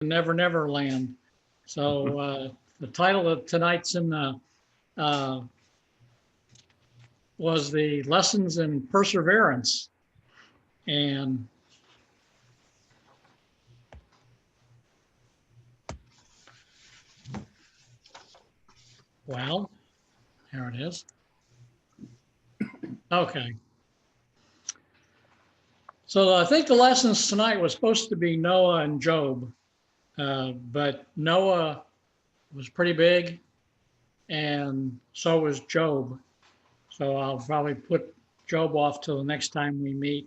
Never Never Land. So the title of tonight's in the uh, was the Lessons in Perseverance. And well, here it is. Okay. So I think the lessons tonight was supposed to be Noah and Job, but Noah was pretty big, and so was Job. So I'll probably put Job off till the next time we meet,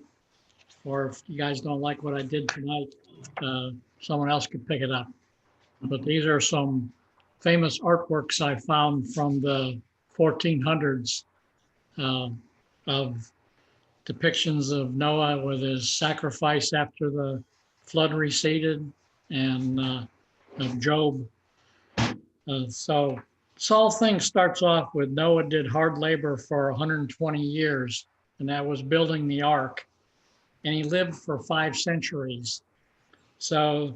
or if you guys don't like what I did tonight, someone else could pick it up. But these are some famous artworks I found from the 1400s uh, of depictions of Noah with his sacrifice after the flood receded, and of Job. So this whole thing starts off with Noah did hard labor for 120 years, and that was building the ark. And he lived for 5 centuries. So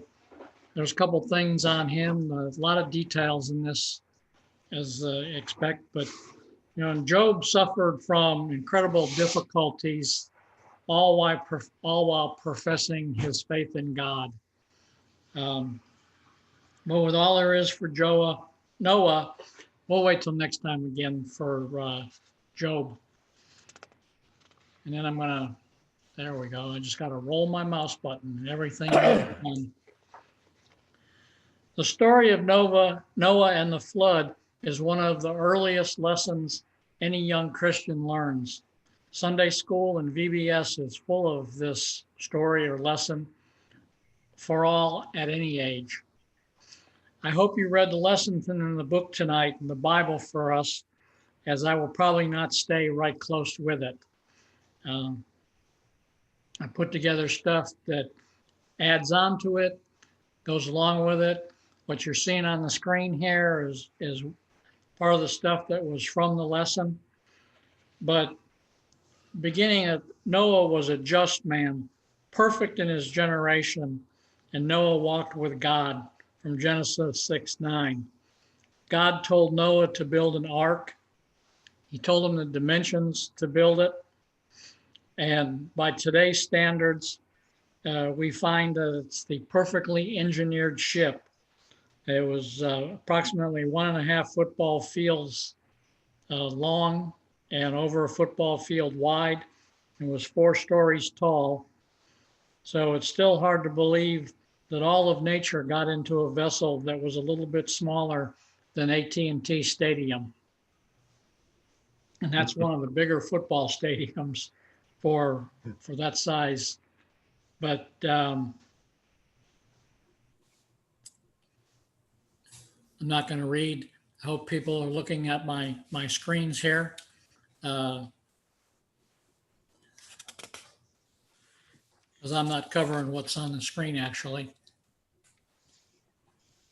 there's a couple things on him, a lot of details in this, as expect, but and Job suffered from incredible difficulties, all while professing his faith in God. But with all there is for Noah, we'll wait till next time again for Job. And then there we go. I just got to roll my mouse button and everything goes on. The story of Noah and the flood is one of the earliest lessons any young Christian learns. Sunday school and VBS is full of this story or lesson for all at any age. I hope you read the lessons in the book tonight in the Bible for us, as I will probably not stay right close with it. I put together stuff that adds on to it, goes along with it. What you're seeing on the screen here is part of the stuff that was from the lesson. But beginning at Noah was a just man, perfect in his generation, and Noah walked with God from Genesis 6:9. God told Noah to build an ark. He told him the dimensions to build it. And by today's standards, we find that it's the perfectly engineered ship. It was approximately 1.5 football fields long and over a football field wide. It was 4 stories tall. So it's still hard to believe that all of nature got into a vessel that was a little bit smaller than AT&T Stadium. And that's one of the bigger football stadiums for that size. But I'm not going to read. I hope people are looking at my screens here. Because I'm not covering what's on the screen, actually.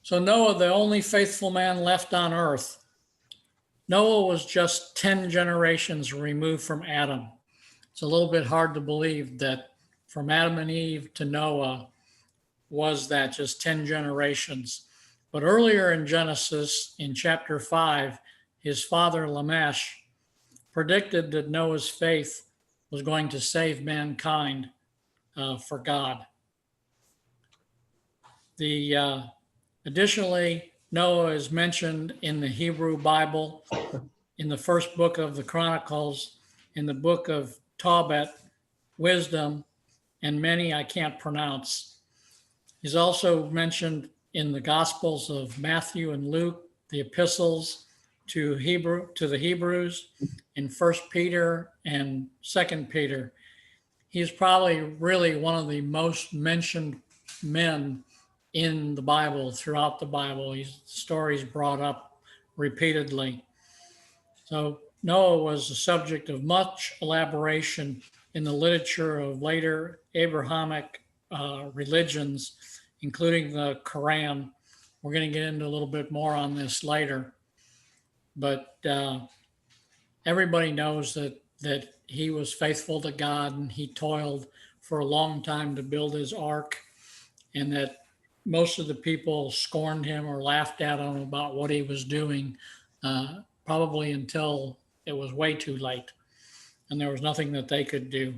So Noah, the only faithful man left on earth. Noah was just 10 generations removed from Adam. It's a little bit hard to believe that from Adam and Eve to Noah was that just 10 generations. But earlier in Genesis, in chapter 5, his father Lamech predicted that Noah's faith was going to save mankind for God. Additionally, Noah is mentioned in the Hebrew Bible, in the first book of the Chronicles, in the book of Tobit, Wisdom, and many I can't pronounce. He's also mentioned in the Gospels of Matthew and Luke, the epistles to the Hebrews, in 1 Peter and 2 Peter. He's probably really one of the most mentioned men in the Bible, throughout the Bible. His stories brought up repeatedly. So Noah was the subject of much elaboration in the literature of later Abrahamic religions, including the Quran. We're going to get into a little bit more on this later. But everybody knows that he was faithful to God, and he toiled for a long time to build his ark, and that most of the people scorned him or laughed at him about what he was doing, probably until it was way too late and there was nothing that they could do.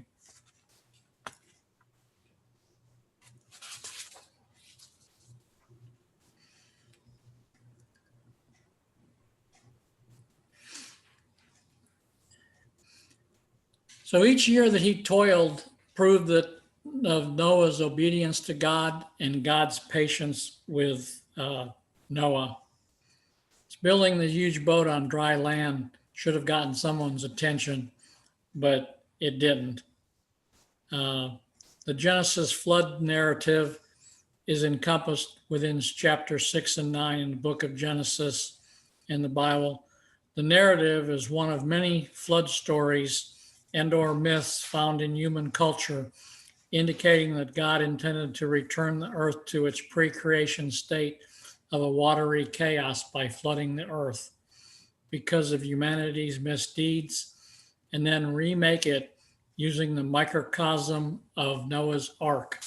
So each year that he toiled proved that of Noah's obedience to God and God's patience with Noah. Building the huge boat on dry land should have gotten someone's attention, but it didn't. The Genesis flood narrative is encompassed within chapter 6 and 9 in the book of Genesis in the Bible. The narrative is one of many flood stories and or myths found in human culture, indicating that God intended to return the earth to its pre-creation state of a watery chaos by flooding the earth because of humanity's misdeeds, and then remake it using the microcosm of Noah's Ark.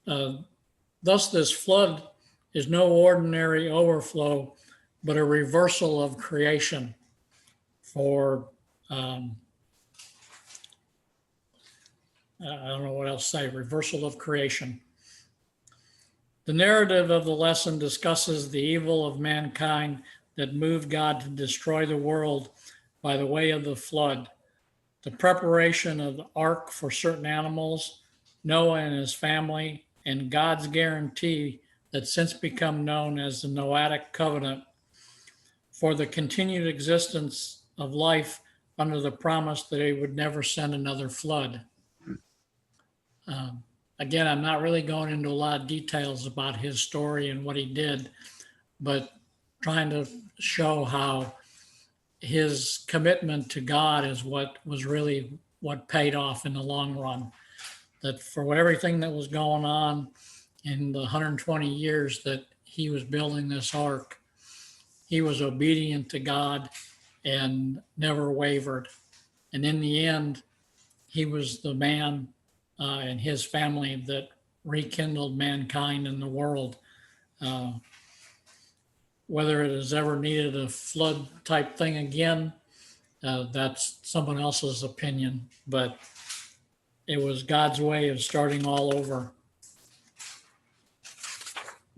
Thus, this flood is no ordinary overflow, but a reversal of creation for, I don't know what else to say, reversal of creation. The narrative of the lesson discusses the evil of mankind that moved God to destroy the world by the way of the flood, the preparation of the ark for certain animals, Noah and his family, and God's guarantee that's since become known as the Noahic covenant for the continued existence of life under the promise that he would never send another flood. Again, I'm not really going into a lot of details about his story and what he did, but trying to show how his commitment to God is what was really what paid off in the long run. That for everything that was going on in the 120 years that he was building this ark, he was obedient to God and never wavered. And in the end, he was the man and his family that rekindled mankind and the world. Whether it has ever needed a flood type thing again, that's someone else's opinion, but it was God's way of starting all over.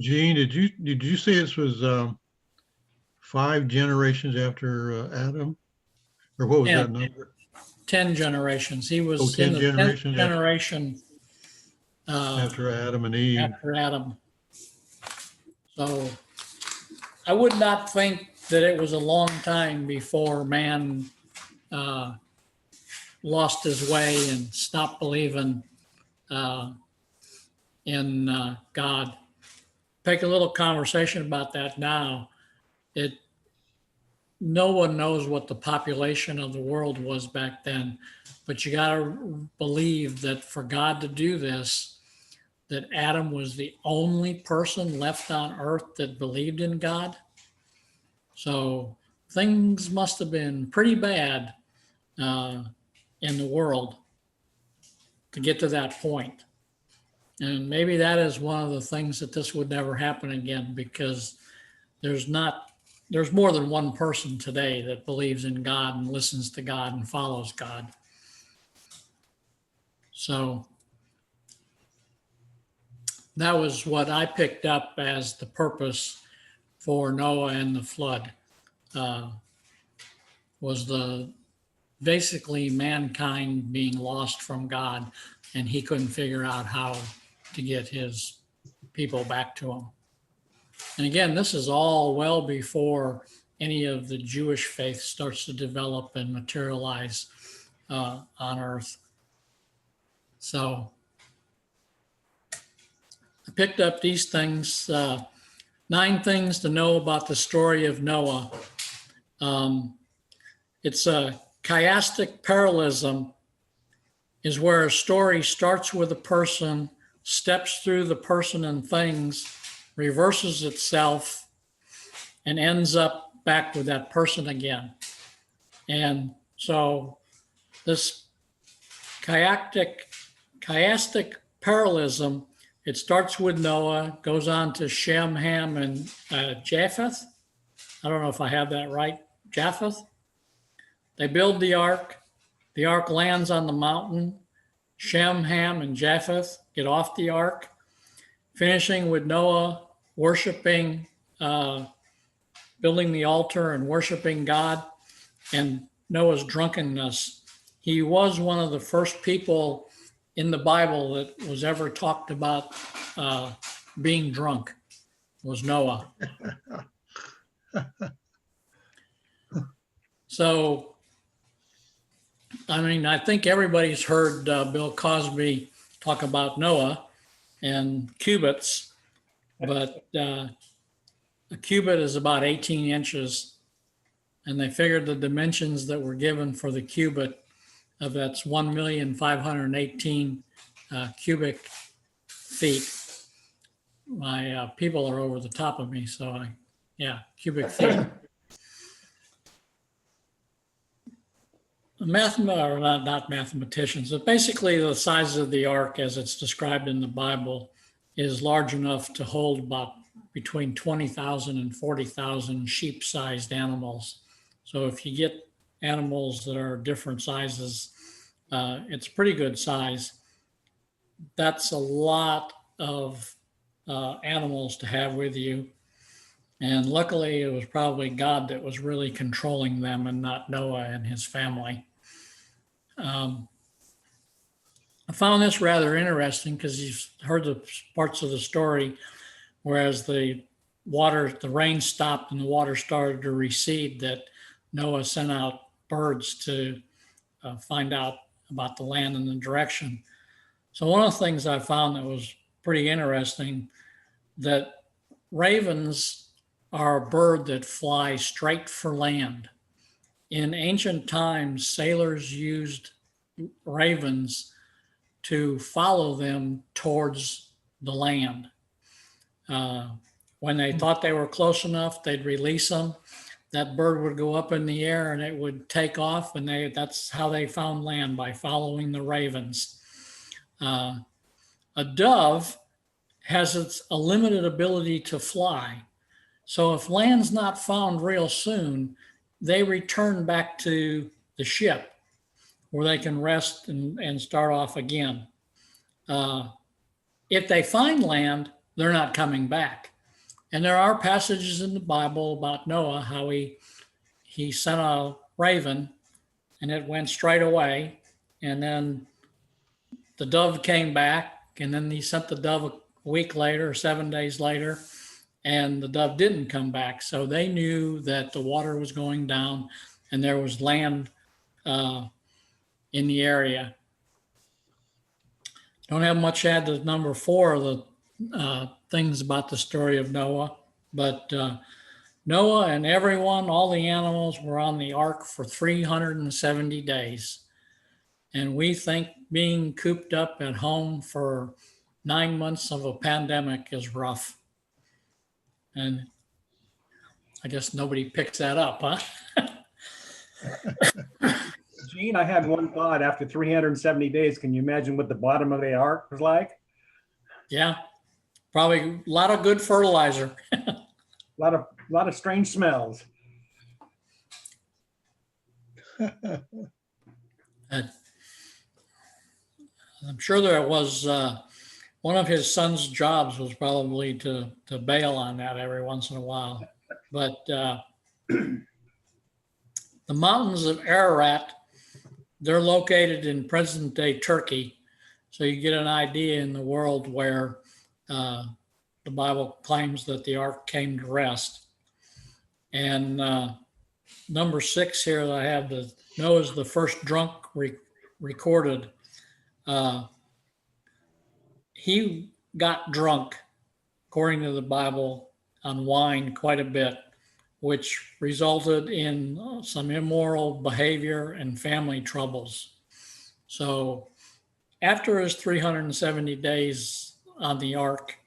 Gene, did you say this was 5 generations after Adam, or what was that number? 10 generations. He was 10 in the generations 10th generation after Adam and Eve. After Adam. So I would not think that it was a long time before man lost his way and stopped believing in God. Take a little conversation about that now. No one knows what the population of the world was back then, but you got to believe that for God to do this, that Adam was the only person left on earth that believed in God. So things must have been pretty bad in the world to get to that point. And maybe that is one of the things that this would never happen again, because there's more than one person today that believes in God and listens to God and follows God. So that was what I picked up as the purpose for Noah and the flood, was basically mankind being lost from God, and he couldn't figure out how to get his people back to him. And again, this is all well before any of the Jewish faith starts to develop and materialize on earth. So I picked up these things, 9 things to know about the story of Noah. It's a chiastic parallelism is where a story starts with a person, steps through the person and things, reverses itself, and ends up back with that person again. And so this chiastic parallelism. It starts with Noah, goes on to Shem, Ham, and Japheth. I don't know if I have that right. Japheth. They build the ark. The ark lands on the mountain. Shem, Ham, and Japheth get off the ark, finishing with Noah worshiping, building the altar and worshiping God, and Noah's drunkenness. He was one of the first people in the Bible that was ever talked about being drunk, was Noah. So, I mean, I think everybody's heard Bill Cosby talk about Noah and cubits, but a cubit is about 18 inches, and they figured the dimensions that were given for the cubit of that's 1,518 cubic feet. My people are over the top of me, so cubic feet. Not mathematicians, but basically the size of the ark as it's described in the Bible is large enough to hold about between 20,000 and 40,000 sheep-sized animals. So if you get animals that are different sizes, it's pretty good size. That's a lot of animals to have with you. And luckily it was probably God that was really controlling them and not Noah and his family. I found this rather interesting because you've heard the parts of the story, whereas the rain stopped and the water started to recede, that Noah sent out birds to find out about the land and the direction. So one of the things I found that was pretty interesting, that ravens are a bird that fly straight for land. In ancient times, sailors used ravens to follow them towards the land. When they thought they were close enough, they'd release them. That bird would go up in the air and it would take off, and that's how they found land, by following the ravens. A dove has a limited ability to fly. So if land's not found real soon, they return back to the ship where they can rest and start off again. If they find land, they're not coming back. And there are passages in the Bible about Noah, how he sent a raven and it went straight away. And then the dove came back, and then he sent the dove a week later, 7 days later, and the dove didn't come back. So they knew that the water was going down and there was land in the area. Don't have much to add to number 4 of the things about the story of Noah, but Noah and everyone, all the animals, were on the ark for 370 days. And we think being cooped up at home for 9 months of a pandemic is rough. And I guess nobody picks that up, huh? Gene, I had one thought. After 370 days, can you imagine what the bottom of the ark was like? Yeah, probably a lot of good fertilizer. A lot of strange smells. I'm sure there was one of his son's jobs was probably to bail on that every once in a while. But the mountains of Ararat, they're located in present-day Turkey. So you get an idea in the world where the Bible claims that the ark came to rest. And number 6 here that I have, Noah's the first drunk recorded. He got drunk, according to the Bible, on wine quite a bit, which resulted in some immoral behavior and family troubles. So after his 370 days on the ark,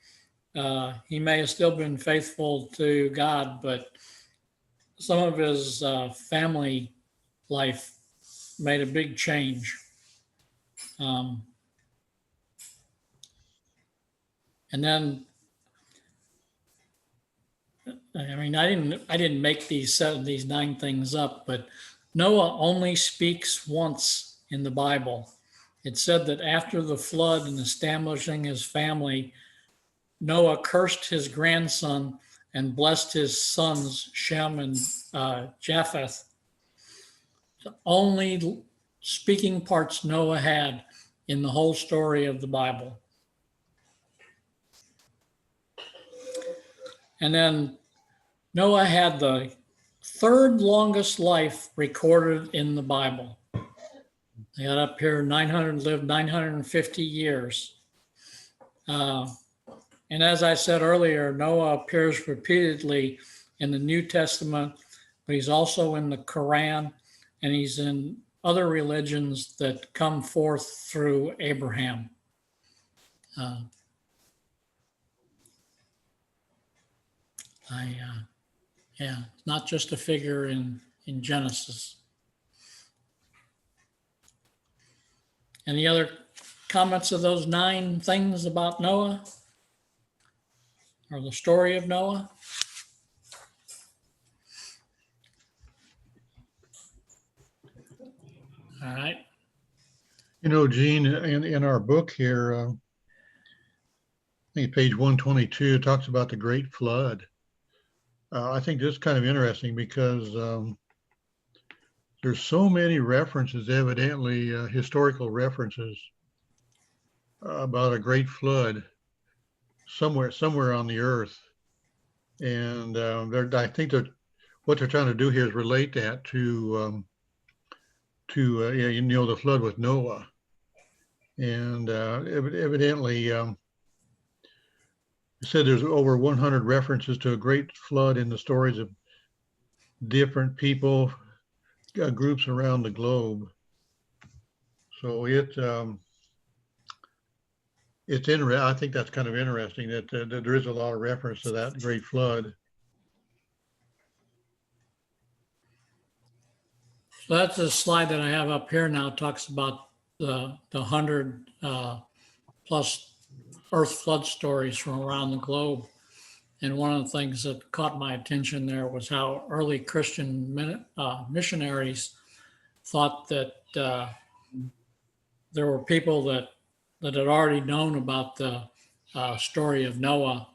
he may have still been faithful to God, but some of his family life made a big change. And then, I mean, I didn't make these 9 things up, but Noah only speaks once in the Bible. It said that after the flood and establishing his family, Noah cursed his grandson and blessed his sons Shem and Japheth. The only speaking parts Noah had in the whole story of the Bible. And then Noah had the 3rd longest life recorded in the Bible. They got up here lived 950 years. And as I said earlier, Noah appears repeatedly in the New Testament, but he's also in the Quran, and he's in other religions that come forth through Abraham. Yeah, not just a figure in Genesis. Any other comments of those 9 things about Noah or the story of Noah? All right. You know, Gene, in our book here, I think page 122, it talks about the Great Flood. I think this is kind of interesting because there's so many references, evidently historical references about a great flood somewhere on the earth. And I think that what they're trying to do here is relate that to the flood with Noah. And evidently, it said there's over 100 references to a great flood in the stories of different people, groups around the globe. So it's interesting. I think that's kind of interesting that there is a lot of reference to that great flood. So that's a slide that I have up here now. It talks about the 100 plus earth flood stories from around the globe. And one of the things that caught my attention there was how early Christian missionaries thought that there were people that had already known about the story of Noah,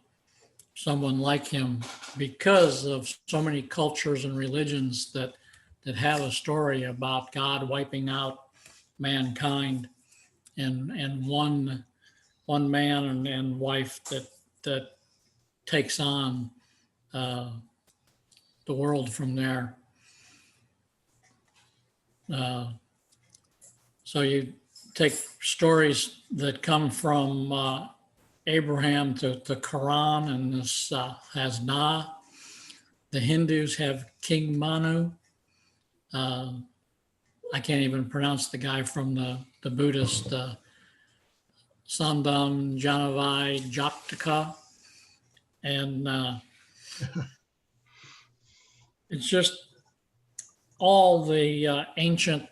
someone like him, because of so many cultures and religions that have a story about God wiping out mankind, and one man and wife that takes on the world from there. So you take stories that come from Abraham to the Quran, and this has Na. The Hindus have King Manu. I can't even pronounce the guy from the Buddhist, Sambam Janavai Japtaka. And it's just all the ancient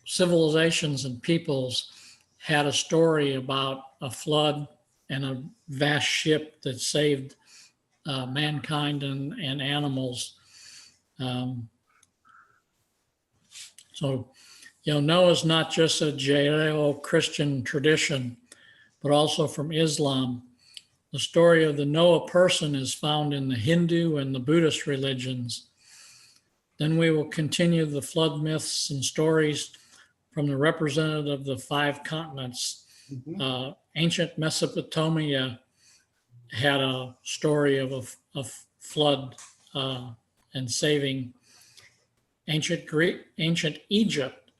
civilizations and peoples had a story about a flood and a vast ship that saved mankind and animals. So, Noah's not just a Judeo-Christian tradition, but also from Islam. The story of the Noah person is found in the Hindu and the Buddhist religions. Then we will continue the flood myths and stories from the representative of the 5 continents. Mm-hmm. Ancient Mesopotamia had a story of a flood and saving. Ancient Egypt.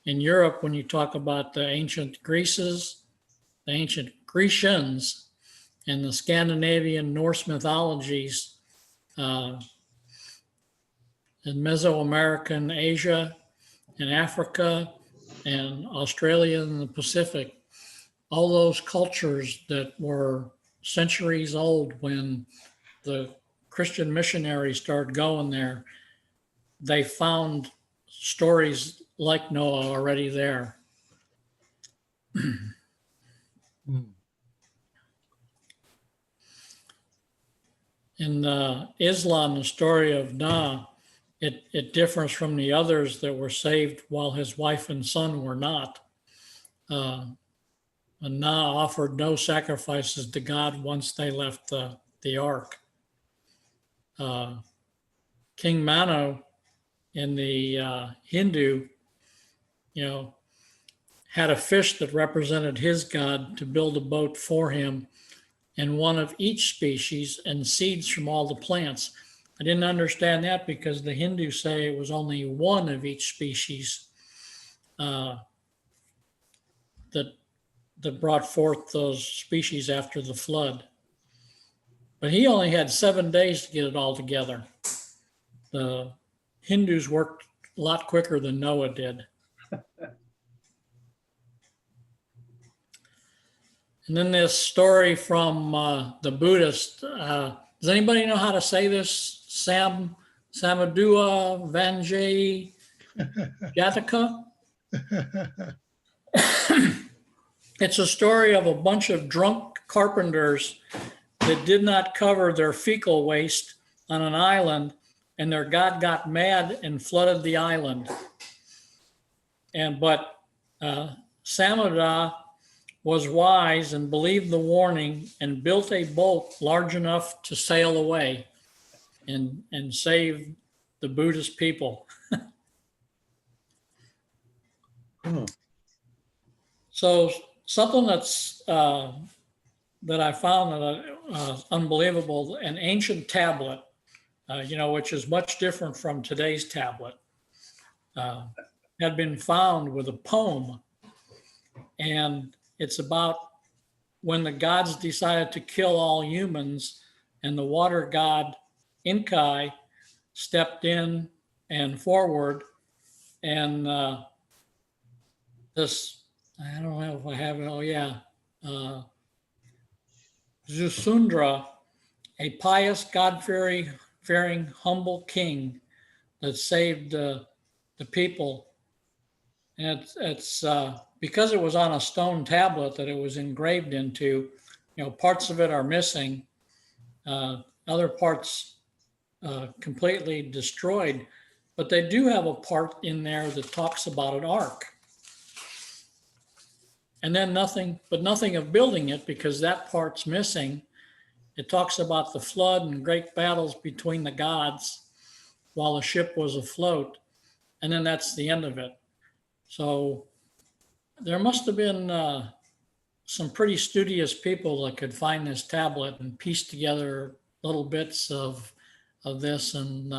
In Europe, when you talk about the ancient Greece, the ancient Grecians, and the Scandinavian Norse mythologies, in Mesoamerican Asia and Africa and Australia and the Pacific, all those cultures that were centuries old when the Christian missionaries started going there, they found stories like Noah already there. in Islam, the story of Noah, it differs from the others that were saved while his wife and son were not. And Noah offered no sacrifices to God once they left the ark. King Manu in the Hindu, had a fish that represented his god to build a boat for him, and one of each species and seeds from all the plants. I didn't understand that because the Hindus say it was only one of each species that brought forth those species after the flood. But he only had 7 days to get it all together. The Hindus worked a lot quicker than Noah did. And then this story from the Buddhist. Does anybody know how to say this? Samadua Vanjay Jataka? It's a story of a bunch of drunk carpenters that did not cover their fecal waste on an island, and their god got mad and flooded the island. But Samuda was wise and believed the warning and built a boat large enough to sail away and save the Buddhist people. So something that's that I found unbelievable, an ancient tablet, which is much different from today's tablet, had been found with a poem. And it's about when the gods decided to kill all humans, and the water god Inkai stepped in and forward. And this, I don't know if I have it. Oh, yeah. Zusundra, a pious, God-fearing, humble king that saved the people. And it's because it was on a stone tablet that it was engraved into, parts of it are missing, other parts completely destroyed, but they do have a part in there that talks about an ark. And then nothing of building it, because that part's missing. It talks about the flood and great battles between the gods while the ship was afloat. And then that's the end of it. So there must have been some pretty studious people that could find this tablet and piece together little bits of this and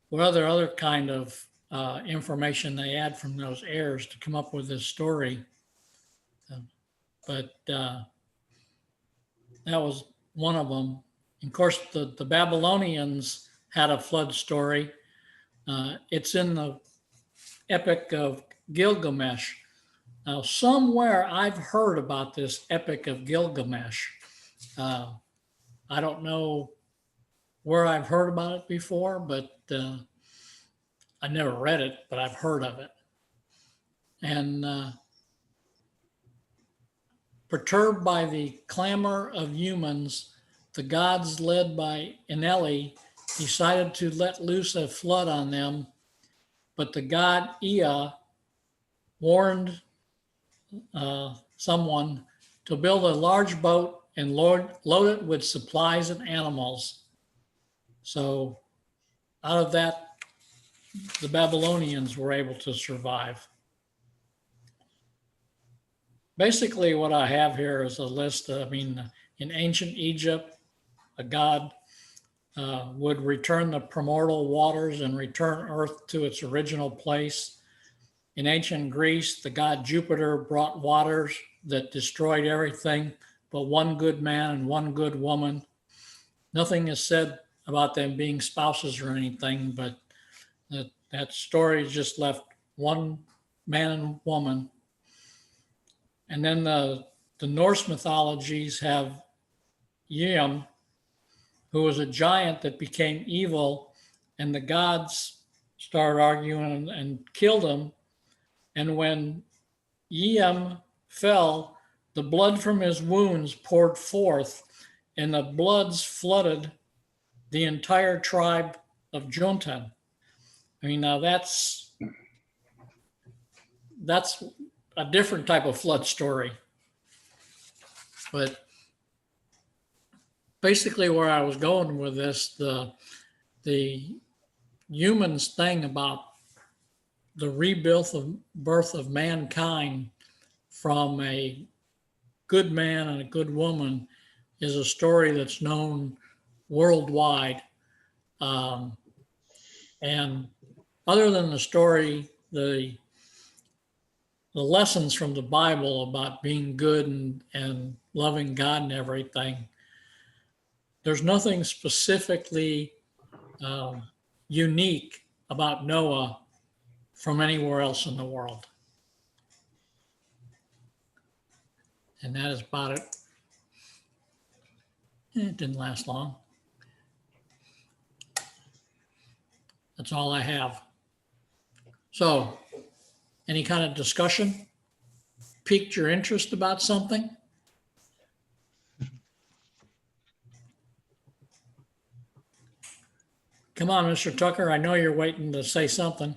what other kind of information they had from those heirs to come up with this story. But that was one of them. Of course, the Babylonians had a flood story. It's in the Epic of Gilgamesh. Now, somewhere I've heard about this Epic of Gilgamesh. I don't know where I've heard about it before, but I never read it, but I've heard of it. And perturbed by the clamor of humans, the gods led by Enlil decided to let loose a flood on them, but the god Ea warned someone to build a large boat and load it with supplies and animals. So out of that, the Babylonians were able to survive. Basically, what I have here is a list. In ancient Egypt, a god would return the primordial waters and return Earth to its original place. In ancient Greece, the god Jupiter brought waters that destroyed everything but one good man and one good woman. Nothing is said about them being spouses or anything, but that story just left one man and woman. And then the Norse mythologies have Ym, who was a giant that became evil, and the gods started arguing and killed him. And when Ym fell, the blood from his wounds poured forth, and the bloods flooded the entire tribe of Juntan. I mean, now that's a different type of flood story. But basically where I was going with this, the humans thing about the rebirth of mankind from a good man and a good woman is a story that's known worldwide. And other than the story, the lessons from the Bible about being good and loving God and everything, there's nothing specifically unique about Noah from anywhere else in the world. And that is about it. It didn't last long. That's all I have. So, any kind of discussion? Piqued your interest about something? Come on, Mr. Tucker. I know you're waiting to say something.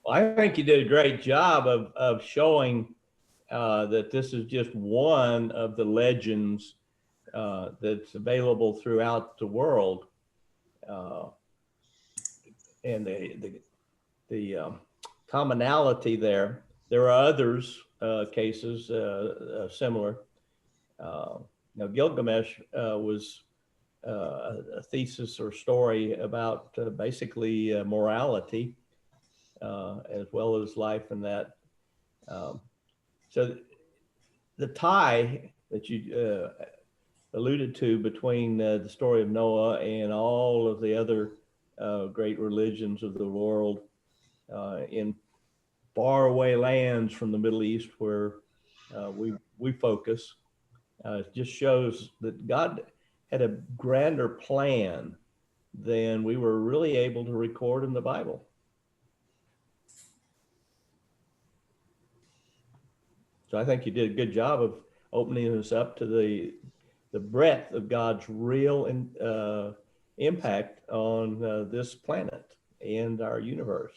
Well, I think you did a great job of showing that this is just one of the legends that's available throughout the world. And the commonality there. There are others cases similar. Now Gilgamesh was a thesis or story about basically morality as well as life and that. So the tie that you alluded to between the story of Noah and all of the other great religions of the world in faraway lands from the Middle East where we focus just shows that God had a grander plan than we were really able to record in the Bible. So I think you did a good job of opening us up to the breadth of God's real impact on this planet and our universe.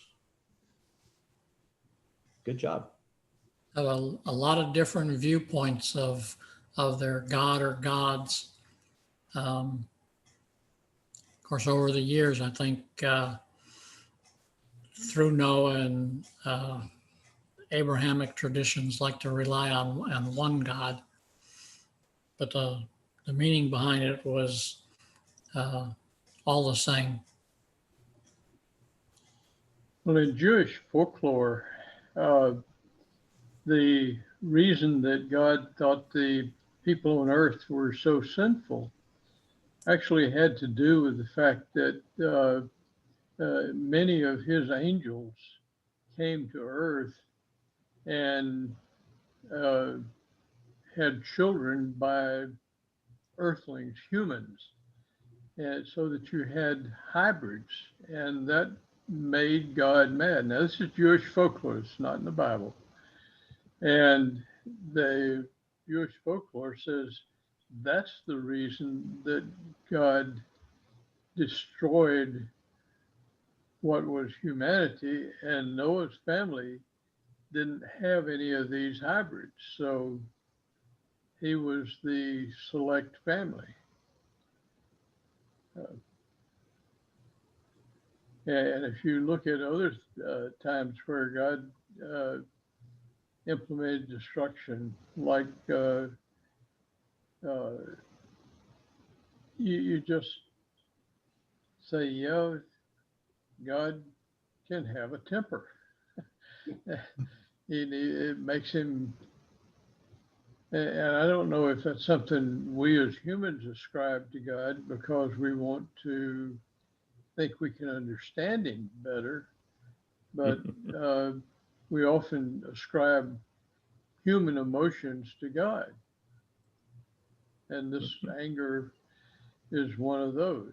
Good job. Have a lot of different viewpoints of their God or gods. Of course, over the years, I think through Noah and Abrahamic traditions like to rely on one God, but the meaning behind it was all the same. Well, in Jewish folklore, the reason that God thought the people on earth were so sinful actually had to do with the fact that many of his angels came to earth and had children by earthlings, humans, and so that you had hybrids, and that made God mad. Now, this is Jewish folklore, it's not in the Bible. And the Jewish folklore says that's the reason that God destroyed what was humanity, and Noah's family didn't have any of these hybrids. So he was the select family. And if you look at other times where God implemented destruction, like you just say, yeah, God can have a temper. It makes him, and I don't know if that's something we as humans ascribe to God because we want to think we can understand him better, but we often ascribe human emotions to God. And this anger is one of those.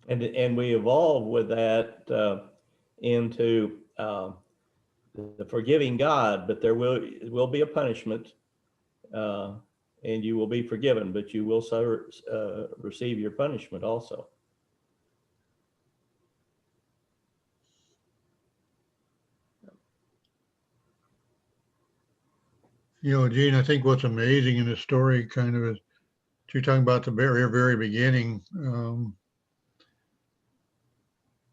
And we evolved with that into the forgiving God, but there will be a punishment, and you will be forgiven, but you will receive your punishment also. You know, Gene, I think what's amazing in this story kind of is you're talking about the very, very beginning.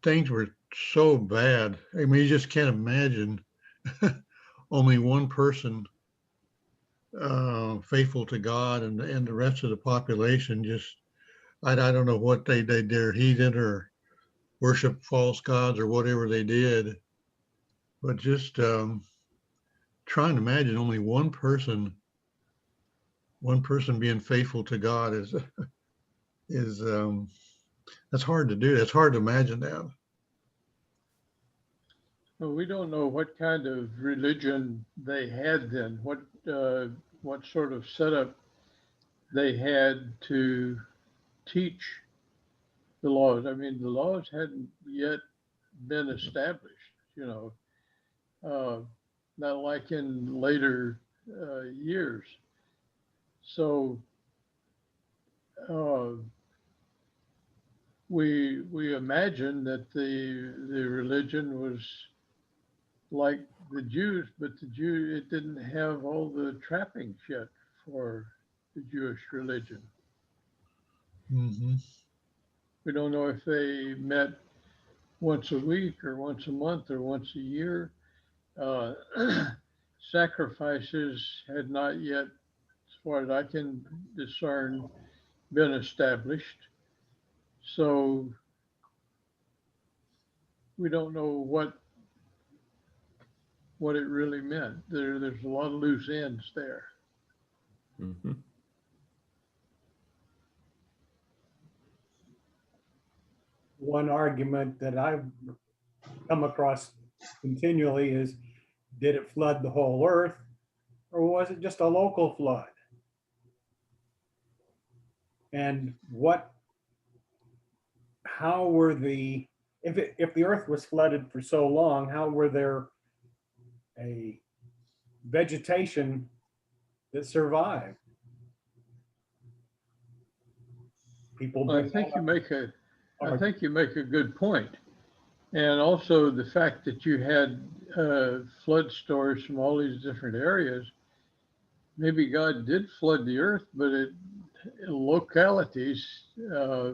Things were so bad. I mean, you just can't imagine only one person faithful to God, and the rest of the population just, I don't know what they did, heathen or worship false gods or whatever they did, but just trying to imagine only one person being faithful to God is that's hard to do. That's hard to imagine that. Well, we don't know what kind of religion they had then, what sort of setup they had to teach the laws. I mean, the laws hadn't yet been established, not like in later years. So we imagine that the religion was like the Jews, but it didn't have all the trappings yet for the Jewish religion. Mm-hmm. We don't know if they met once a week or once a month or once a year. Sacrifices had not yet, as far as I can discern, been established. So we don't know what it really meant. There's a lot of loose ends there. Mm-hmm. One argument that I've come across continually is, did it flood the whole earth, or was it just a local flood? And how were if the earth was flooded for so long, how were there a vegetation that survived? People I think you make a good point. And also the fact that you had flood stories from all these different areas. Maybe God did flood the earth, but localities, I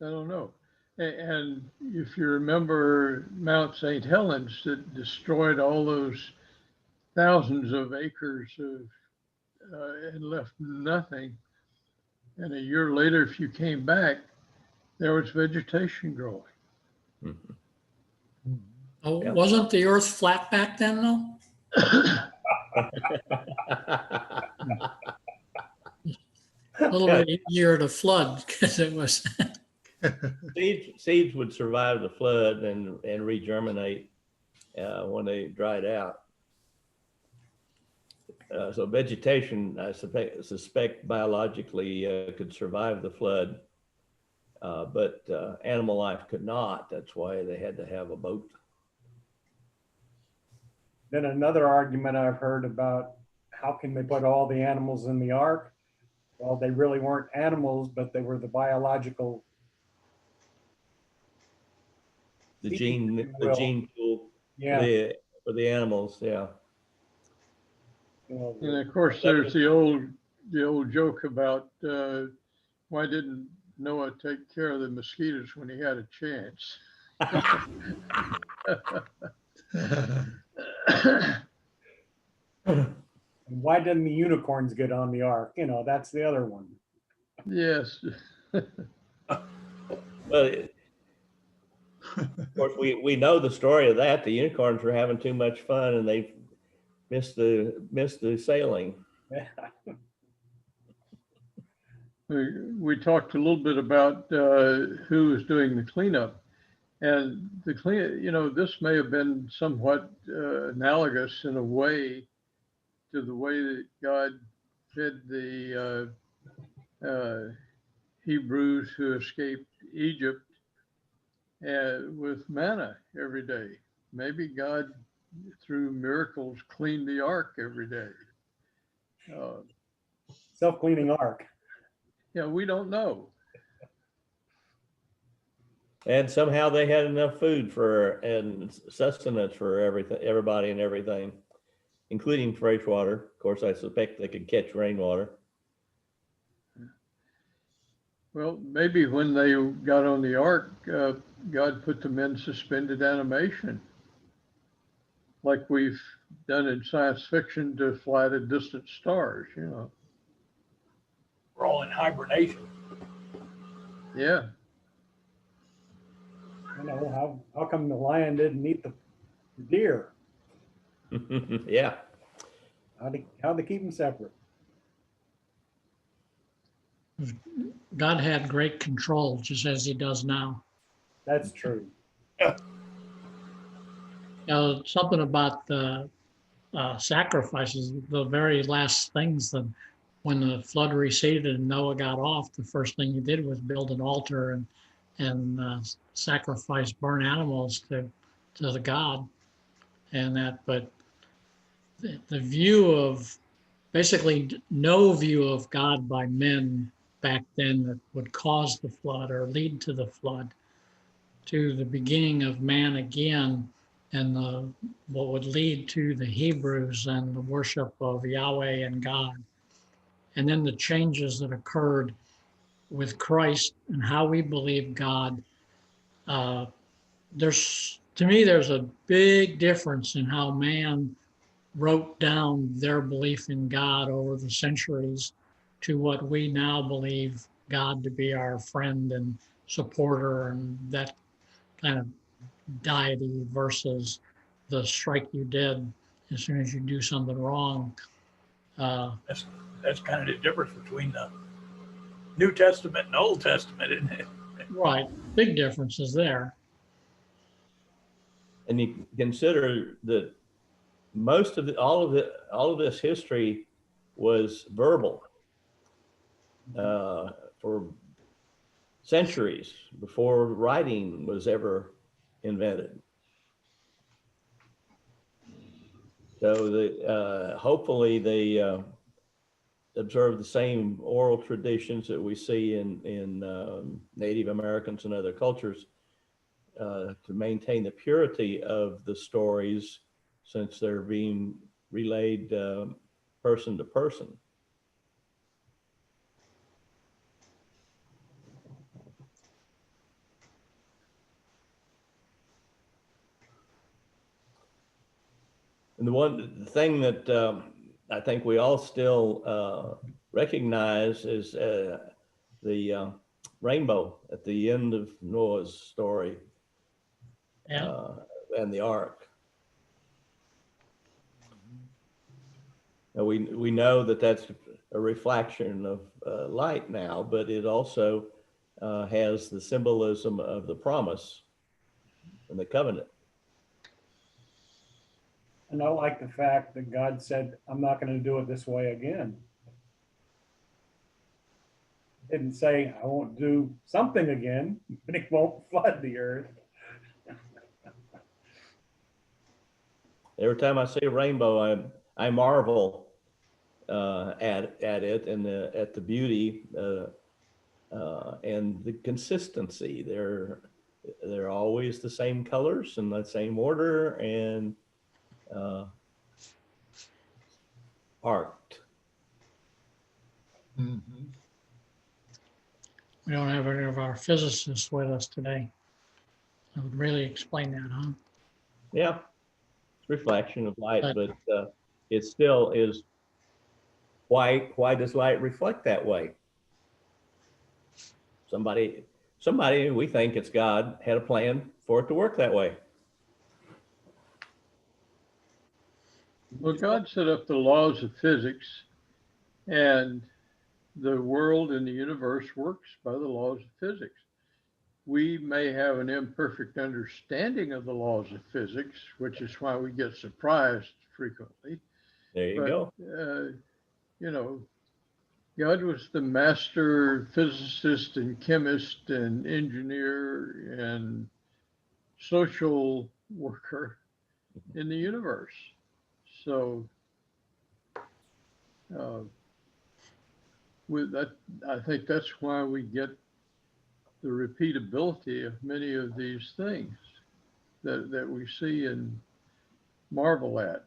don't know. And if you remember Mount St. Helens, that destroyed all those thousands of acres and left nothing. And a year later, if you came back, there was vegetation growing. Mm-hmm. Oh, Yeah. wasn't the earth flat back then though? A little bit easier to flood because it was. Seeds would survive the flood and regerminate when they dried out. So vegetation, I suspect biologically could survive the flood, but animal life could not. That's why they had to have a boat. Then another argument I've heard about, how can they put all the animals in the ark? Well, they really weren't animals, but they were the biological. The gene pool Yeah. for the animals, yeah. And of course, there's the old joke about why didn't Noah take care of the mosquitoes when he had a chance? And why didn't the unicorns get on the ark? That's the other one. Yes. Well, of course, we know the story of that. The unicorns were having too much fun and they missed the sailing. We talked a little bit about who was doing the cleanup, and this may have been somewhat analogous in a way to the way that God fed the Hebrews who escaped Egypt with manna every day. maybe God, through miracles, cleaned the ark every day. Self-cleaning ark. Yeah, we don't know. And somehow they had enough food and sustenance for everybody and everything, including fresh water. Of course, I suspect they could catch rainwater. Well, maybe when they got on the ark, God put them in suspended animation, like we've done in science fiction to fly to distant stars, you know. We're all in hibernation. Yeah. You know, how come the lion didn't eat the deer? Yeah. How'd they keep them separate? God had great control, just as he does now. That's true. Something about the sacrifices, the very last things that when the flood receded and Noah got off, the first thing he did was build an altar and sacrifice burnt animals to the God. And that, but the view of basically no view of God by men back then that would cause the flood or lead to the flood, to the beginning of man again, and what would lead to the Hebrews and the worship of Yahweh and God. And then the changes that occurred with Christ and how we believe God. To me, there's a big difference in how man wrote down their belief in God over the centuries to what we now believe God to be our friend and supporter and that kind of deity versus the strike you dead as soon as you do something wrong. That's kind of the difference between the New Testament and Old Testament, isn't it? Right, big differences there. And you consider that all of this history was verbal for centuries before writing was ever invented. So hopefully they observe the same oral traditions that we see in Native Americans and other cultures to maintain the purity of the stories, since they're being relayed person to person. And the thing that I think we all still recognize is the rainbow at the end of Noah's story. Yeah. And the ark. Now we know that that's a reflection of light now, but it also has the symbolism of the promise and the covenant. And I like the fact that God said, I'm not going to do it this way again. Didn't say I won't do something again, but he won't flood the earth. Every time I see a rainbow, I marvel at it and at the beauty and the consistency. They're always the same colors and the same order and art. Mm-hmm. We don't have any of our physicists with us today. I would really explain that, huh? Yeah, it's reflection of light, But- but it still is. Why does light reflect that way? Somebody, we think it's God, had a plan for it to work that way. Well, God set up the laws of physics, and the world and the universe works by the laws of physics. We may have an imperfect understanding of the laws of physics, which is why we get surprised frequently. There you go. You know, God was the master physicist and chemist and engineer and social worker in the universe. So with that, I think that's why we get the repeatability of many of these things that we see and marvel at.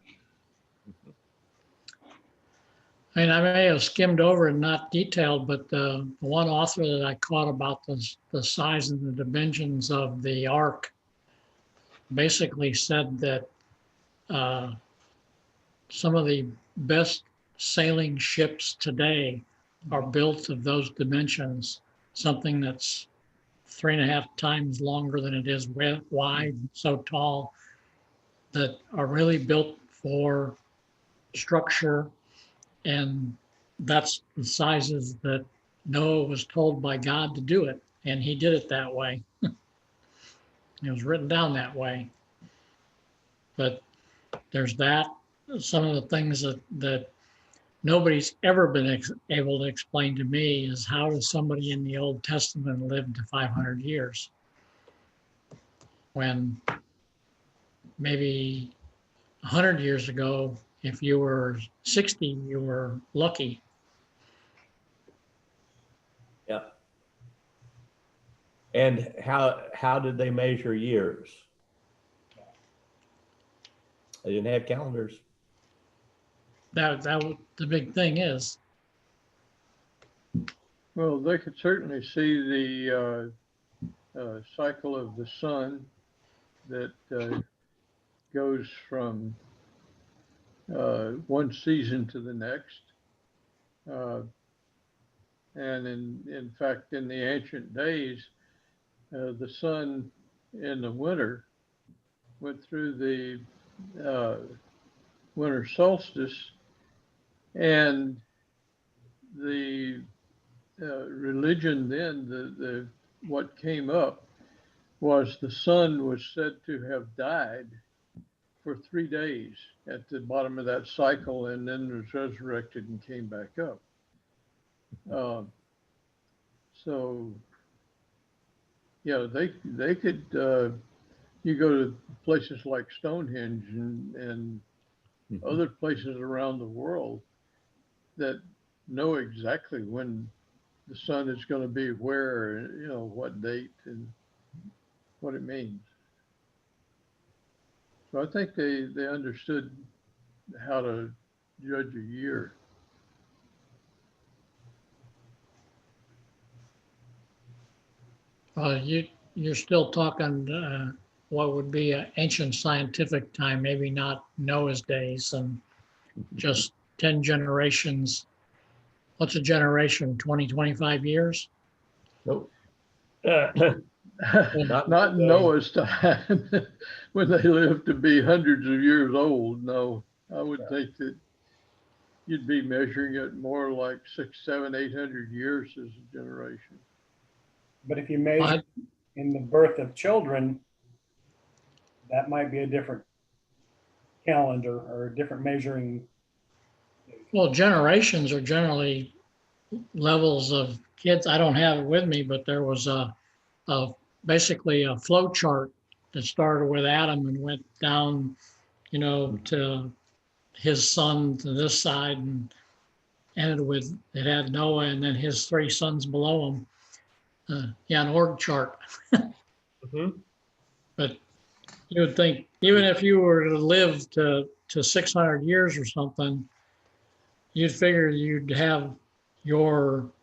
I mean, I may have skimmed over and not detailed, but the one author that I caught about the size and the dimensions of the ark basically said that some of the best sailing ships today are built of those dimensions, something that's 3.5 times longer than it is wide, so tall, that are really built for structure. And that's the sizes that Noah was told by God to do it. And he did it that way. It was written down that way. But there's that. Some of the things that nobody's ever been able to explain to me is how does somebody in the Old Testament live to 500 years when maybe 100 years ago, if you were 60, you were lucky. Yeah. And how did they measure years? They didn't have calendars. That the big thing is. Well, they could certainly see the cycle of the sun that goes from one season to the next. And in fact, in the ancient days, the sun in the winter went through the winter solstice, and the religion then, the what came up was the sun was said to have died for 3 days at the bottom of that cycle, and then was resurrected and came back up. So yeah, they could. You go to places like Stonehenge and other places around the world that know exactly when the sun is going to be where, you know, what date and what it means. So I think they understood how to judge a year. You're still talking what would be an ancient scientific time, maybe not Noah's days, and just 10 generations. What's a generation? 20, 25 years? Nope. Not in Noah's time, when they lived to be hundreds of years old. No, I would think that you'd be measuring it more like 600, 700, 800 years as a generation. But if you measure in the birth of children, that might be a different calendar or a different measuring. Well, generations are generally levels of kids. I don't have it with me, but there was basically a flow chart that started with Adam and went down, you know, to his son to this side and ended with, it had Noah and then his 3 sons below him. An org chart. But you would think, even if you were to live to 600 years or something, you'd figure you'd have your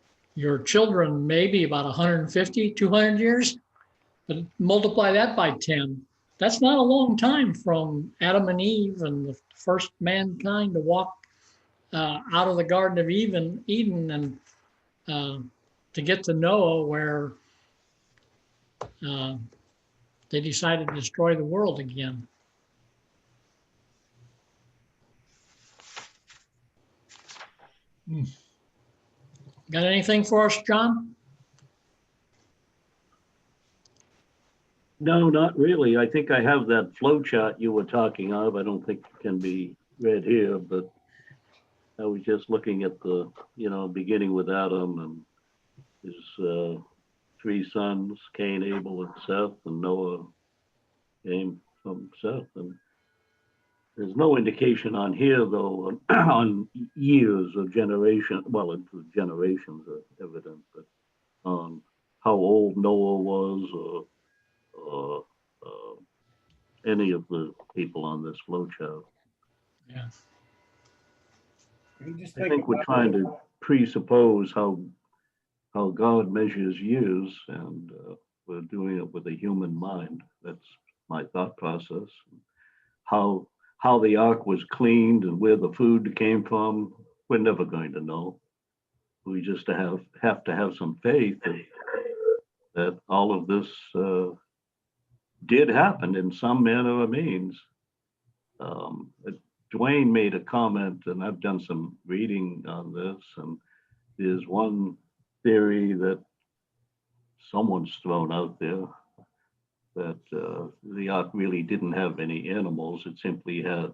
children maybe about 150, 200 years, but multiply that by 10. That's not a long time from Adam and Eve and the first mankind to walk out of the Garden of Eden and to get to Noah, where they decided to destroy the world again. Got anything for us, John? No, not really. I think I have that flow chart you were talking of. I don't think it can be read here, but I was just looking at the, beginning with Adam and his 3 sons, Cain, Abel, and Seth, and Noah came from Seth. And There's no indication on here, though, on years or generation, well, it's generations are evident, but on how old Noah was or any of the people on this flow chart. Yeah. You just I think think we're about trying to presuppose how God measures years, and we're doing it with a human mind. That's my thought process. How the ark was cleaned and where the food came from, we're never going to know. We just have to have some faith that all of this did happen in some manner or means. Dwayne made a comment, and I've done some reading on this, and there's one theory that someone's thrown out there that the ark really didn't have any animals. It simply had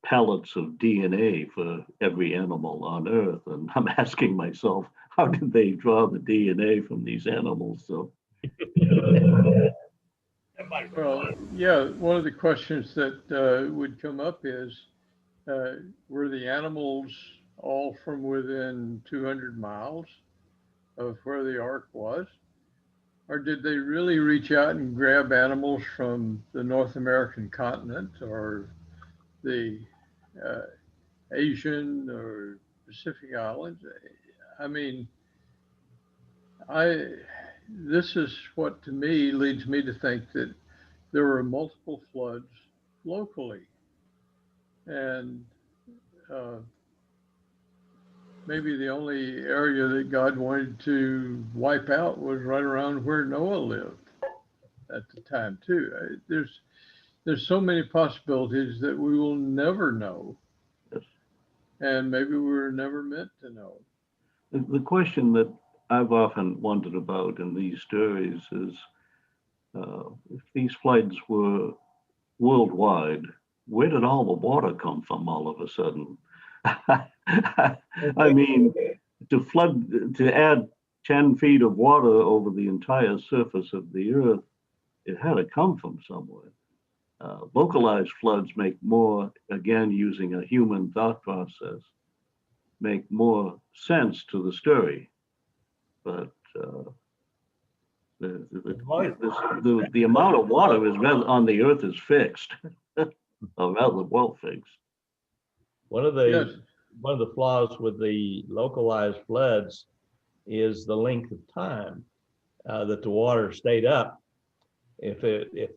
pellets of DNA for every animal on Earth. And I'm asking myself, how did they draw the DNA from these animals? So, Well, yeah, one of the questions that would come up is, were the animals all from within 200 miles of where the ark was? Or did they really reach out and grab animals from the North American continent or the Asian or Pacific Islands? I mean, this is what to me leads me to think that there were multiple floods locally. And maybe the only area that God wanted to wipe out was right around where Noah lived at the time too. There's so many possibilities that we will never know, and maybe we were never meant to know. the question that I've often wondered about in these stories is if these floods were worldwide, where did all the water come from all of a sudden? I mean, to add 10 feet of water over the entire surface of the earth, it had to come from somewhere. Localized floods make more, again, using a human thought process, make more sense to the story. But the amount of water is on the earth is fixed, or rather well fixed. One of the flaws with the localized floods is the length of time that the water stayed up. If it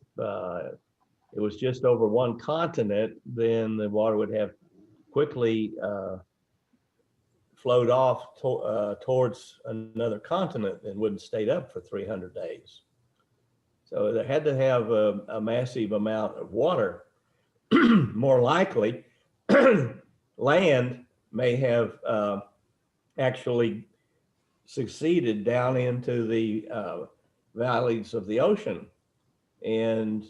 was just over one continent, then the water would have quickly flowed off towards another continent and wouldn't stayed up for 300 days. So they had to have a massive amount of water. More likely, land may have actually succeeded down into the valleys of the ocean and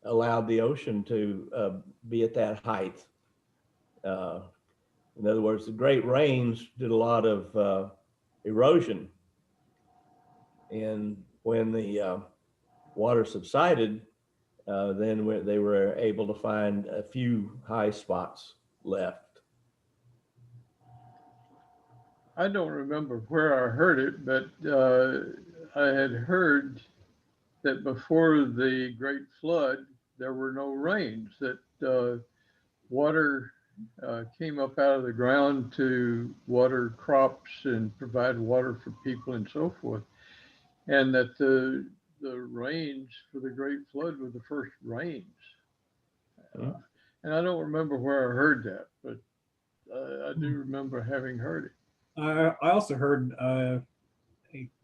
allowed the ocean to be at that height. In other words, the Great Rains did a lot of erosion. And when the water subsided, then they were able to find a few high spots left. I don't remember where I heard it, but I had heard that before the Great Flood, there were no rains, that water came up out of the ground to water crops and provide water for people and so forth. And that the rains for the Great Flood were the first rains. And I don't remember where I heard that, but I do remember having heard it. I also heard a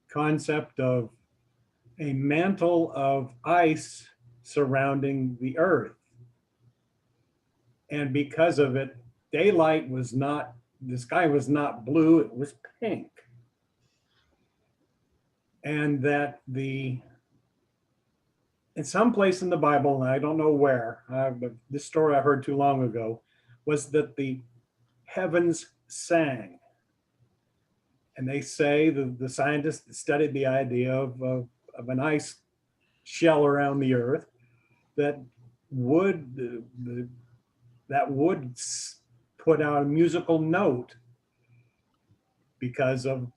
concept of a mantle of ice surrounding the earth. And because of it, daylight was not, the sky was not blue, it was pink. And that in some place in the Bible, and I don't know where, but this story I heard too long ago, was that the heavens sang. And they say, the scientists studied the idea of an ice shell around the earth that would, the that would put out a musical note because of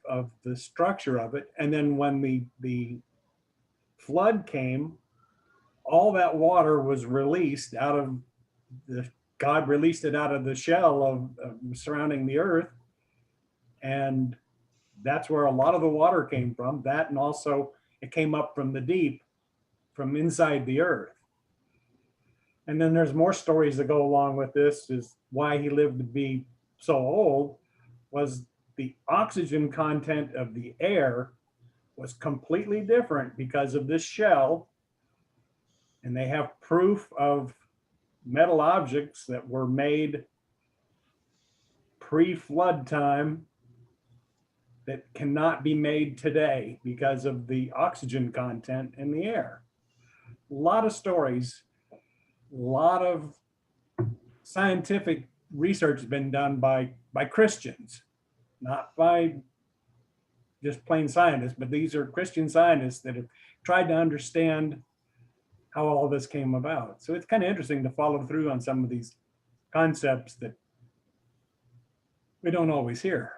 the structure of it. And then when the flood came, all that water was released out of God released it out of the shell of surrounding the earth. And that's where a lot of the water came from. That, and also it came up from the deep, from inside the earth. And then there's more stories that go along with this, is why he lived to be so old was the oxygen content of the air was completely different because of this shell. And they have proof of metal objects that were made pre-flood time that cannot be made today because of the oxygen content in the air. A lot of stories, a lot of scientific research has been done by Christians, not by just plain scientists, but these are Christian scientists that have tried to understand how all this came about. So it's kind of interesting to follow through on some of these concepts that we don't always hear.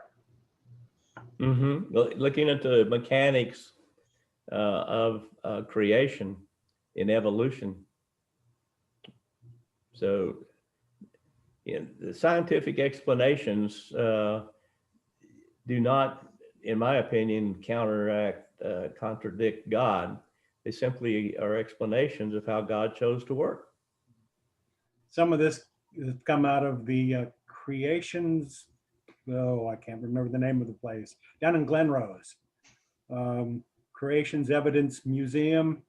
Mm-hmm. Looking at the mechanics of creation in evolution. So the scientific explanations do not, in my opinion, contradict God. They simply are explanations of how God chose to work. Some of this has come out of the creations, I can't remember the name of the place, down in Glen Rose. Creations Evidence Museum,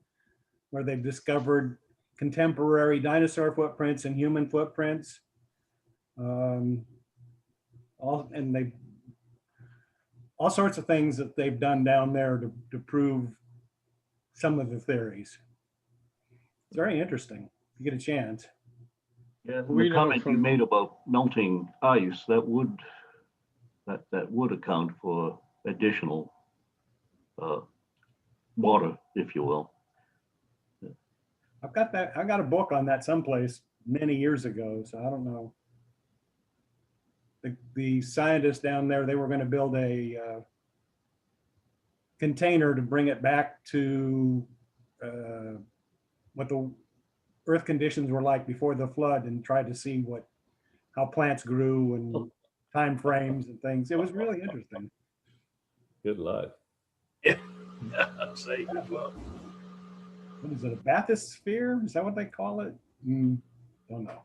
where they've discovered contemporary dinosaur footprints and human footprints. All sorts of things that they've done down there to prove some of the theories. It's very interesting if you get a chance. Yeah, We the know comment you from- made about melting ice, that would account for additional water, if you will. I got a book on that someplace many years ago, so I don't know. The scientists down there, they were going to build a container to bring it back to what the earth conditions were like before the flood, and try to see how plants grew and time frames and things. It was really interesting. Good luck. Say, well, What is it, a bathysphere? Is that what they call it? Don't know.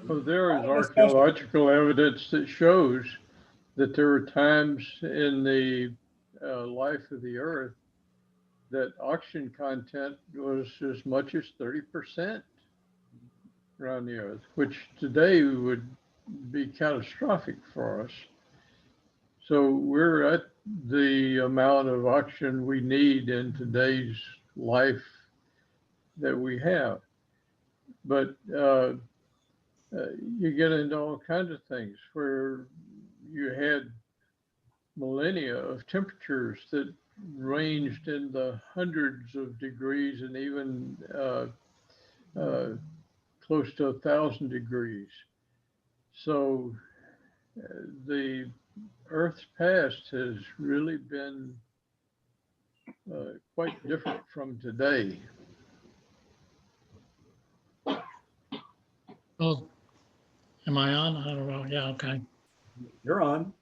Well, there is archaeological evidence that shows that there were times in the life of the earth that oxygen content was as much as 30% around the earth, which today would be catastrophic for us. So we're at the amount of oxygen we need in today's life that we have. But you get into all kinds of things where you had millennia of temperatures that ranged in the hundreds of degrees and even close to 1,000 degrees. So the Earth's past has really been quite different from today. Well, am I on? I don't know. Yeah, okay. You're on.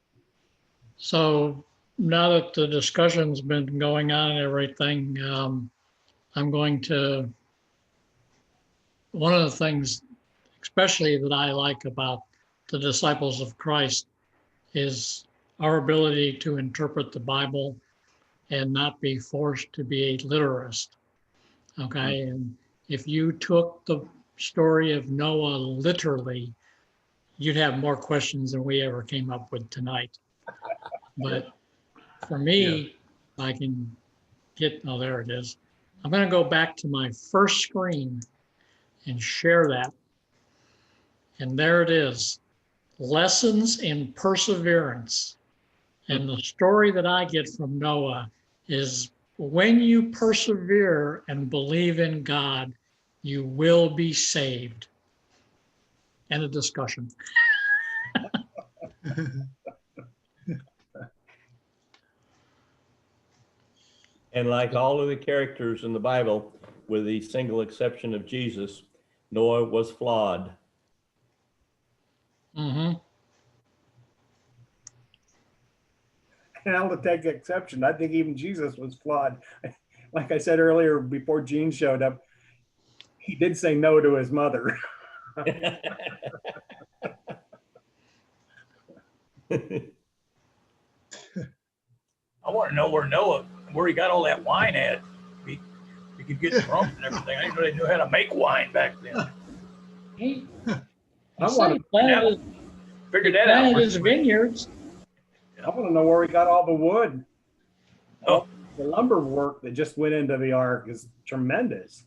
So now that the discussion's been going on and everything, I'm going to, one of the things especially that I like about the disciples of Christ is our ability to interpret the Bible and not be forced to be a literist. Okay, and if you took the story of Noah literally, you'd have more questions than we ever came up with tonight. But for me, if I can get, oh, there it is. I'm going to go back to my first screen and share that. And there it is, lessons in perseverance. And the story that I get from Noah is when you persevere and believe in God, you will be saved. End of discussion. And like all of the characters in the Bible, with the single exception of Jesus, Noah was flawed. Mm-hmm. And I'll take exception. I think even Jesus was flawed. Like I said earlier, before Gene showed up, he did say no to his mother. I want to know where he got all that wine at. He could get drunk and everything. I didn't know they knew how to make wine back then. He I said want he to Figured that out. planted his vineyards. know where he got all the wood. Oh. The lumber work that just went into the ark is tremendous.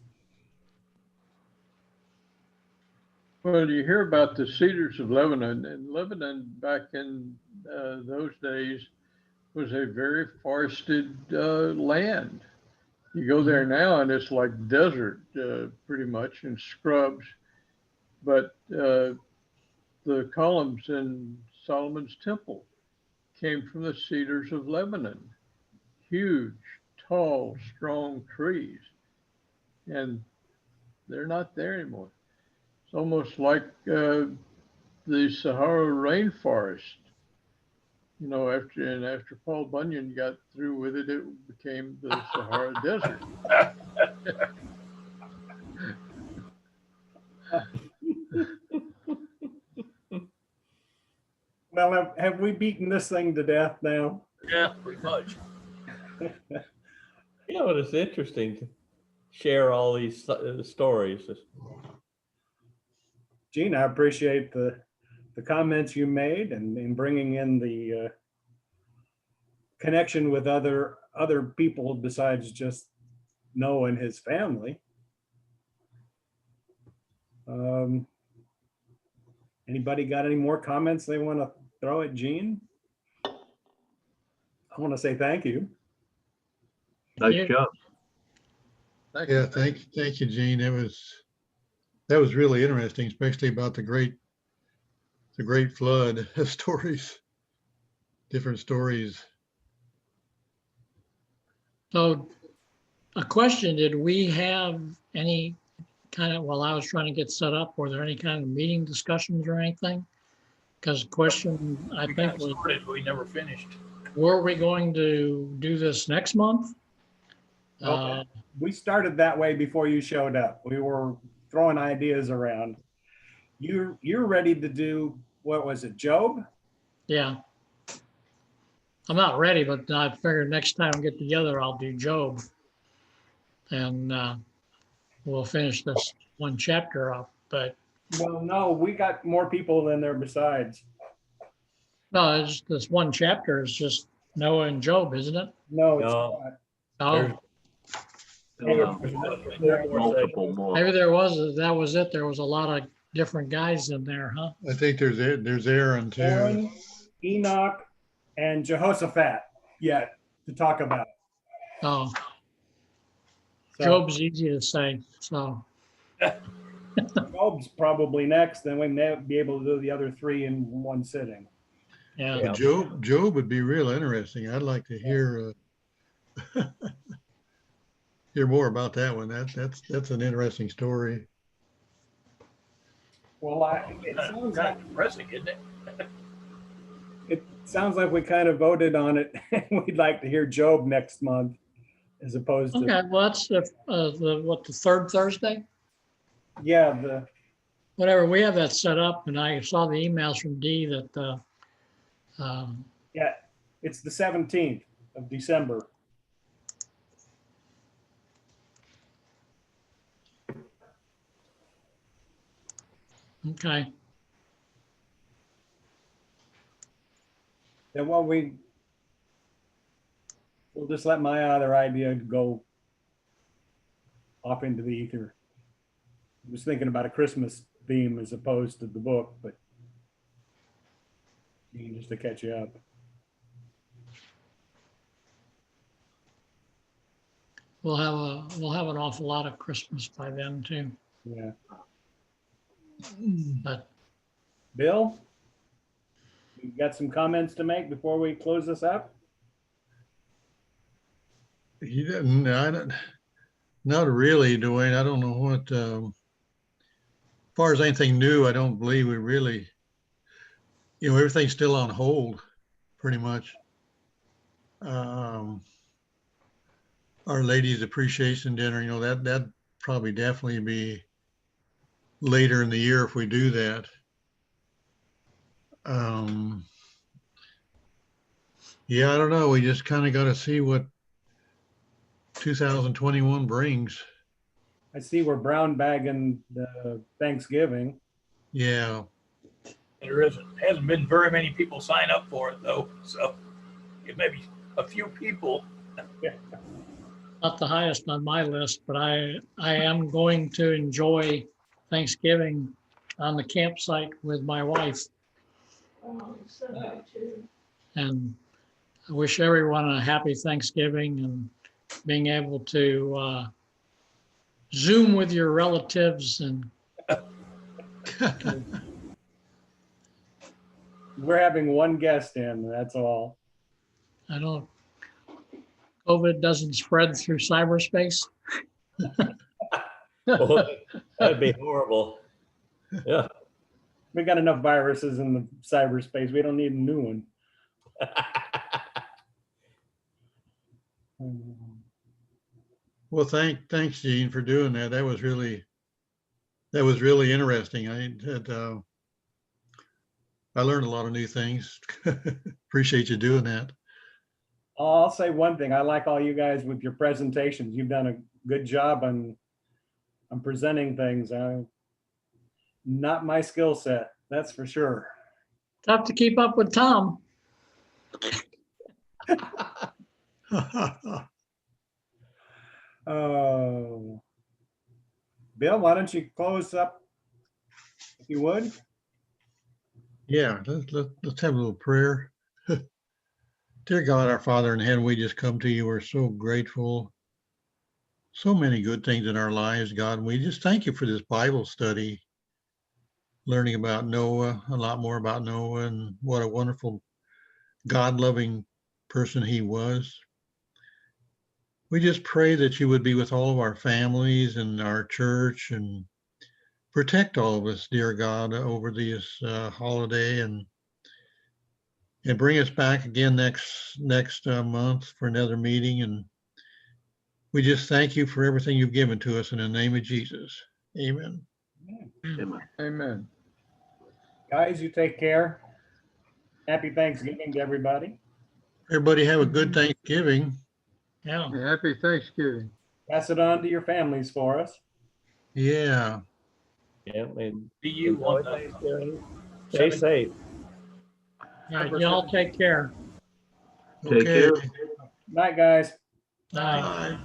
Well, you hear about the cedars of Lebanon, and Lebanon back in those days was a very forested land. You go there now and it's like desert pretty much, and scrubs. But the columns in Solomon's temple came from the cedars of Lebanon. Huge, tall, strong trees. And they're not there anymore. It's almost like the Sahara rainforest. You know, after Paul Bunyan got through with it, it became the Sahara Desert. Well, have we beaten this thing to death now? Yeah, pretty much. You know, it's interesting to share all these stories. Gene, I appreciate the comments you made and in bringing in the connection with other people besides just Noah and his family. Anybody got any more comments they want to throw at Gene? I want to say thank you. Nice job. Yeah, thank you, Gene. That was really interesting, especially about the great flood stories, different stories. So a question, did we have any kind of, while I was trying to get set up, were there any kind of meeting discussions or anything? Because question, I We think got was, started, but we never finished. were we going to do this next month? Okay. We started that way before you showed up. We were throwing ideas around. You're ready to do, what was it, Job? Yeah. I'm not ready, but I figured next time we get together, I'll do Job. And we'll finish this one chapter up. But Well, no, we got more people in there besides. no, it's this one chapter is just Noah and Job, isn't it? No, it's No. not. Oh, Multiple more. maybe there was, that was it. There was a lot of different guys in there, huh? I think there's Aaron too. Aaron, Enoch, and Jehoshaphat yet to talk about. Oh, So Job's easy to say, so. Job's probably next, then we may be able to do the other three in one sitting. Yeah. Yeah. Job would be real interesting. I'd like to hear hear more about that one. That's an interesting story. Well, it sounds Kind like of depressing, isn't it? it sounds like we kind of voted on it. We'd like to hear Job next month, as opposed to Okay, well, that's the third Thursday? yeah, Whatever, we have that set up, and I saw the emails from Dee that, yeah, it's the 17th of December. okay, And what we'll just let my other idea go off into the ether. I was thinking about a Christmas theme as opposed to the book, but just to catch you up. we'll have an awful lot of Christmas by then too. Yeah. But Bill, you got some comments to make before we close this up? He didn't, not really, Dwayne. I don't know what, as far as anything new, I don't believe we really, everything's still on hold pretty much. Our Ladies Appreciation Dinner, that probably definitely be later in the year if we do that. Yeah, I don't know. We just kind of got to see what 2021 brings. I see we're brown bagging the Thanksgiving. Yeah. Hasn't been very many people sign up for it though. So it may be a few people. not the highest on my list, but I am going to enjoy Thanksgiving on the campsite with my wife. And I wish everyone a happy Thanksgiving and being able to Zoom with your relatives and We're having one guest in, that's all. I don't, COVID doesn't spread through cyberspace. Oh, that'd be horrible. Yeah. We got enough viruses in the cyberspace. We don't need a new one. Well, thanks, Gene, for doing that. That was really interesting. I learned a lot of new things. Appreciate you doing that. I'll say one thing. I like all you guys with your presentations. You've done a good job on presenting things. Not my skill set, that's for sure. Tough to keep up with Tom. Oh, Bill, why don't you close up if you would? Yeah, let's have a little prayer. Dear God, our Father in heaven, we just come to you. We're so grateful. So many good things in our lives, God. And we just thank you for this Bible study, learning about Noah, a lot more about Noah and what a wonderful God-loving person he was. We just pray that you would be with all of our families and our church and protect all of us, dear God, over this holiday and bring us back again next month for another meeting. And we just thank you for everything you've given to us in the name of Jesus. Amen. Amen. Amen. Guys, you take care. Happy Thanksgiving to everybody. Everybody have a good Thanksgiving. Yeah. Happy Thanksgiving. Pass it on to your families for us. Yeah. Yeah, and See you enjoy on the Thanksgiving. Stay safe. All right, y'all take care. Take Okay. care. Night, guys. Bye. Bye.